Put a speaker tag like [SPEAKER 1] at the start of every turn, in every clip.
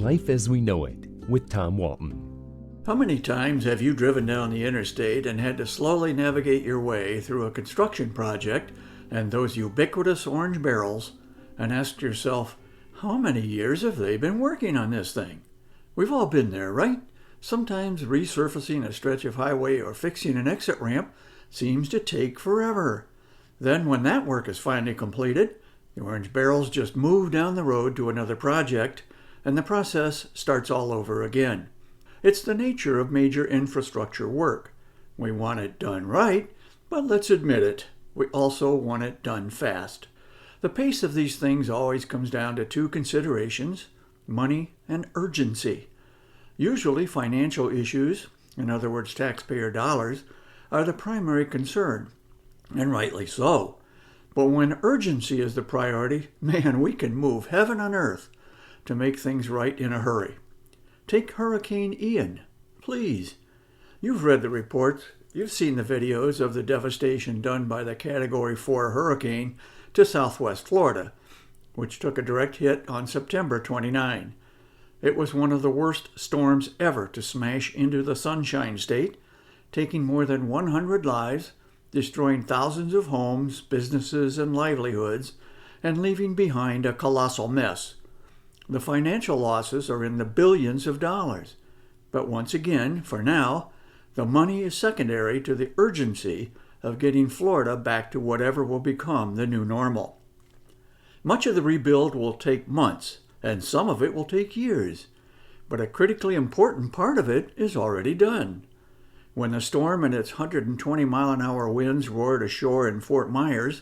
[SPEAKER 1] Life as We Know It with Tom Walton.
[SPEAKER 2] How many times have you driven down the interstate and had to slowly navigate your way through a construction project and those ubiquitous orange barrels and asked yourself, how many years have they been working on this thing? We've all been there, right? Sometimes resurfacing a stretch of highway or fixing an exit ramp seems to take forever. Then when that work is finally completed, the orange barrels just move down the road to another project and the process starts all over again. It's the nature of major infrastructure work. We want it done right, but let's admit it, we also want it done fast. The pace of these things always comes down to two considerations: money and urgency. Usually financial issues, in other words taxpayer dollars, are the primary concern, and rightly so. But when urgency is the priority, man, we can move heaven and earth to make things right in a hurry. Take Hurricane Ian, please. You've read the reports, you've seen the videos of the devastation done by the Category 4 hurricane to southwest Florida, which took a direct hit on September 29. It was one of the worst storms ever to smash into the Sunshine State, taking more than 100 lives, destroying thousands of homes, businesses, and livelihoods, and leaving behind a colossal mess. The financial losses are in the billions of dollars. But once again, for now, the money is secondary to the urgency of getting Florida back to whatever will become the new normal. Much of the rebuild will take months, and some of it will take years. But a critically important part of it is already done. When the storm and its 120-mile-an-hour winds roared ashore in Fort Myers,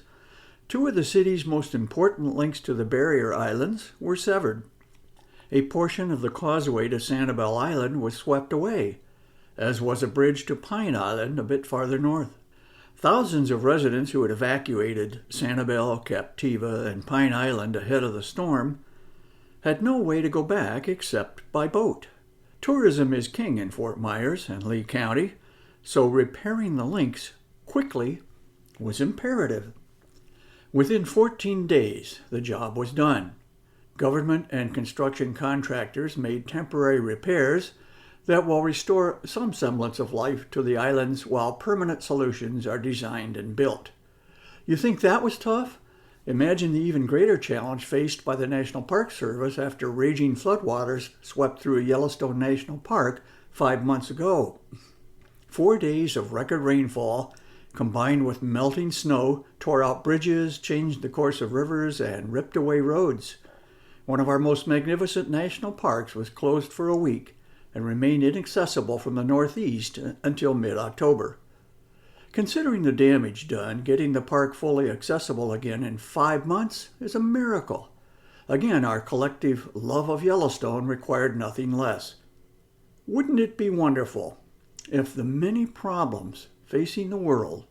[SPEAKER 2] two of the city's most important links to the barrier islands were severed. A portion of the causeway to Sanibel Island was swept away, as was a bridge to Pine Island a bit farther north. Thousands of residents who had evacuated Sanibel, Captiva, and Pine Island ahead of the storm had no way to go back except by boat. Tourism is king in Fort Myers and Lee County, so repairing the links quickly was imperative. Within 14 days, the job was done. Government and construction contractors made temporary repairs that will restore some semblance of life to the islands while permanent solutions are designed and built. You think that was tough? Imagine the even greater challenge faced by the National Park Service after raging floodwaters swept through Yellowstone National Park 5 months ago. 4 days of record rainfall combined with melting snow tore out bridges, changed the course of rivers, and ripped away roads. One of our most magnificent national parks was closed for a week and remained inaccessible from the northeast until mid-October. Considering the damage done, getting the park fully accessible again in 5 months is a miracle. Again, our collective love of Yellowstone required nothing less. Wouldn't it be wonderful if the many problems facing the world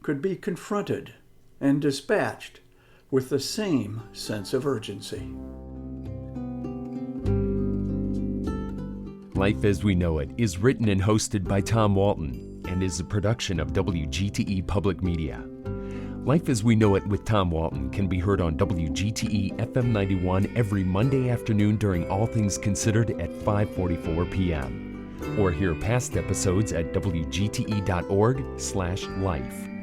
[SPEAKER 2] could be confronted and dispatched with the same sense of urgency?
[SPEAKER 1] Life as We Know It is written and hosted by Tom Walton and is a production of WGTE Public Media. Life as We Know It with Tom Walton can be heard on WGTE FM 91 every Monday afternoon during All Things Considered at 5:44 p.m. or hear past episodes at wgte.org/life.